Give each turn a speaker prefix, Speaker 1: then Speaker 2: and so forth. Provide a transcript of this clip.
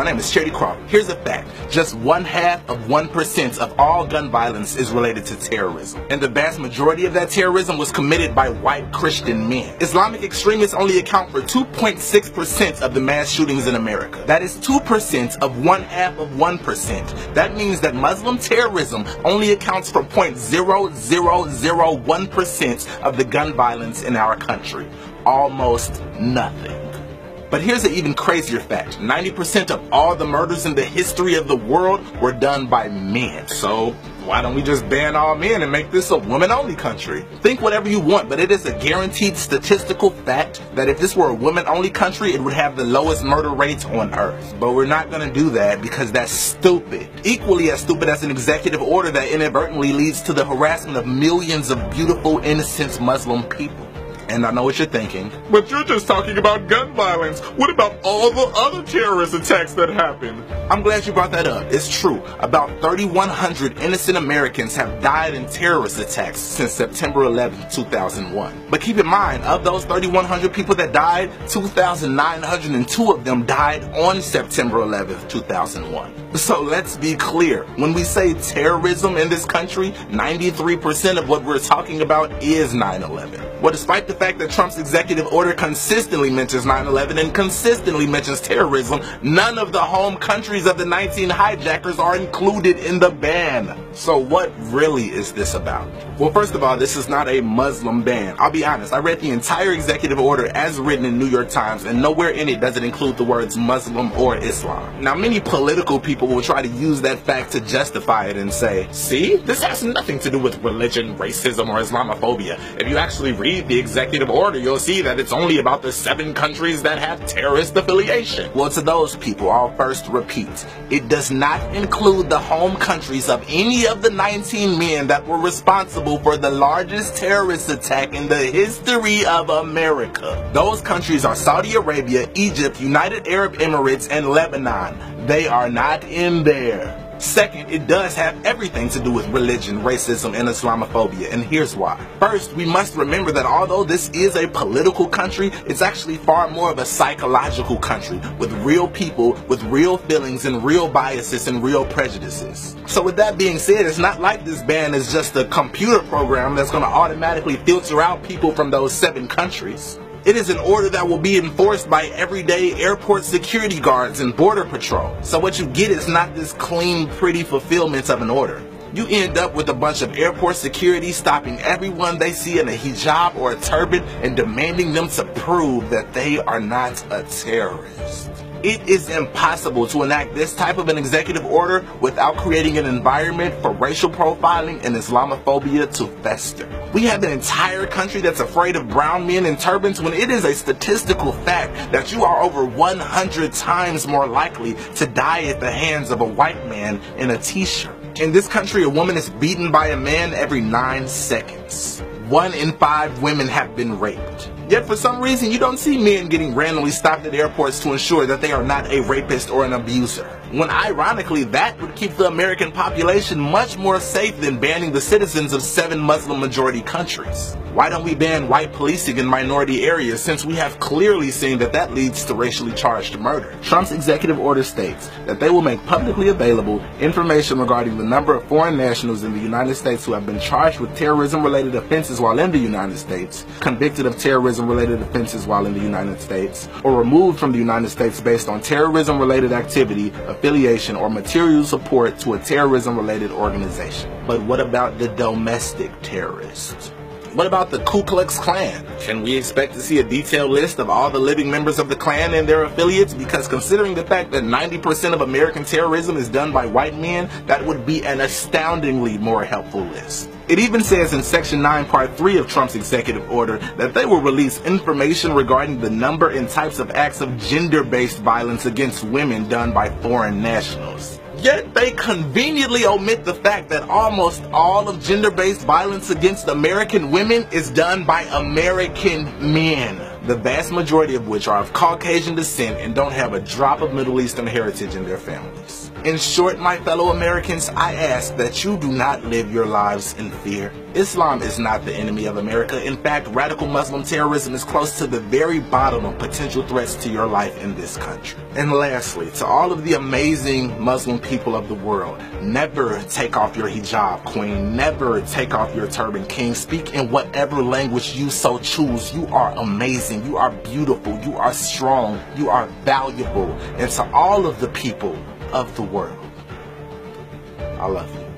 Speaker 1: My name is Charity Crawford. Here's a fact. Just 0.5% of all gun violence is related to terrorism. And the vast majority of that terrorism was committed by white Christian men. Islamic extremists only account for 2.6% of the mass shootings in America. That is 2% of 0.5%. That means that Muslim terrorism only accounts for 0.0001% of the gun violence in our country. Almost nothing. But here's an even crazier fact. 90% of all the murders in the history of the world were done by men. So why don't we just ban all men and make this a women-only country? Think whatever you want, but it is a guaranteed statistical fact that if this were a women-only country, it would have the lowest murder rates on earth. But we're not going to do that because that's stupid. Equally as stupid as an executive order that inadvertently leads to the harassment of millions of beautiful, innocent Muslim people. And I know what you're thinking. But you're just talking about gun violence. What about all the other terrorist attacks that happened? I'm glad you brought that up. It's true. About 3,100 innocent Americans have died in terrorist attacks since September 11, 2001. But keep in mind, of those 3,100 people that died, 2,902 of them died on September 11, 2001. So let's be clear. When we say terrorism in this country, 93% of what we're talking about is 9/11. Well, despite the fact that Trump's executive order consistently mentions 9/11 and consistently mentions terrorism, none of the home countries of the 19 hijackers are included in the ban. So what really is this about? Well, first of all, this is not a Muslim ban. I'll be honest, I read the entire executive order as written in New York Times, and nowhere in it does it include the words Muslim or Islam. Now, many political people will try to use that fact to justify it and say, see, this has nothing to do with religion, racism, or Islamophobia. If you actually read the executive order, you'll see that it's only about the 7 countries that have terrorist affiliation. Well, to those people, I'll first repeat, it does not include the home countries of any of the 19 men that were responsible for the largest terrorist attack in the history of America. Those countries are Saudi Arabia, Egypt, United Arab Emirates, and Lebanon. They are not in there. Second, it does have everything to do with religion, racism, and Islamophobia, and here's why. First, we must remember that although this is a political country, it's actually far more of a psychological country, with real people, with real feelings, and real biases, and real prejudices. So with that being said, it's not like this ban is just a computer program that's going to automatically filter out people from those 7 countries. It is an order that will be enforced by everyday airport security guards and border patrol. So what you get is not this clean, pretty fulfillment of an order. You end up with a bunch of airport security stopping everyone they see in a hijab or a turban and demanding them to prove that they are not a terrorist. It is impossible to enact this type of an executive order without creating an environment for racial profiling and Islamophobia to fester. We have an entire country that's afraid of brown men in turbans when it is a statistical fact that you are over 100 times more likely to die at the hands of a white man in a t-shirt. In this country, a woman is beaten by a man every 9 seconds. 1 in 5 women have been raped. Yet for some reason, you don't see men getting randomly stopped at airports to ensure that they are not a rapist or an abuser. When ironically, that would keep the American population much more safe than banning the citizens of 7 Muslim majority countries. Why don't we ban white policing in minority areas, since we have clearly seen that that leads to racially charged murder? Trump's executive order states that they will make publicly available information regarding the number of foreign nationals in the United States who have been charged with terrorism-related offenses while in the United States, convicted of terrorism-related offenses while in the United States, or removed from the United States based on terrorism-related activity, affiliation, or material support to a terrorism-related organization. But what about the domestic terrorists? What about the Ku Klux Klan? Can we expect to see a detailed list of all the living members of the Klan and their affiliates? Because considering the fact that 90% of American terrorism is done by white men, that would be an astoundingly more helpful list. It even says in Section 9, Part 3 of Trump's executive order that they will release information regarding the number and types of acts of gender-based violence against women done by foreign nationals. Yet they conveniently omit the fact that almost all of gender-based violence against American women is done by American men, the vast majority of which are of Caucasian descent and don't have a drop of Middle Eastern heritage in their families. In short, my fellow Americans, I ask that you do not live your lives in fear. Islam is not the enemy of America. In fact, radical Muslim terrorism is close to the very bottom of potential threats to your life in this country. And lastly, to all of the amazing Muslim people of the world, never take off your hijab, queen. Never take off your turban, king. Speak in whatever language you so choose. You are amazing. You are beautiful. You are strong. You are valuable. And to all of the people of the world, I love you.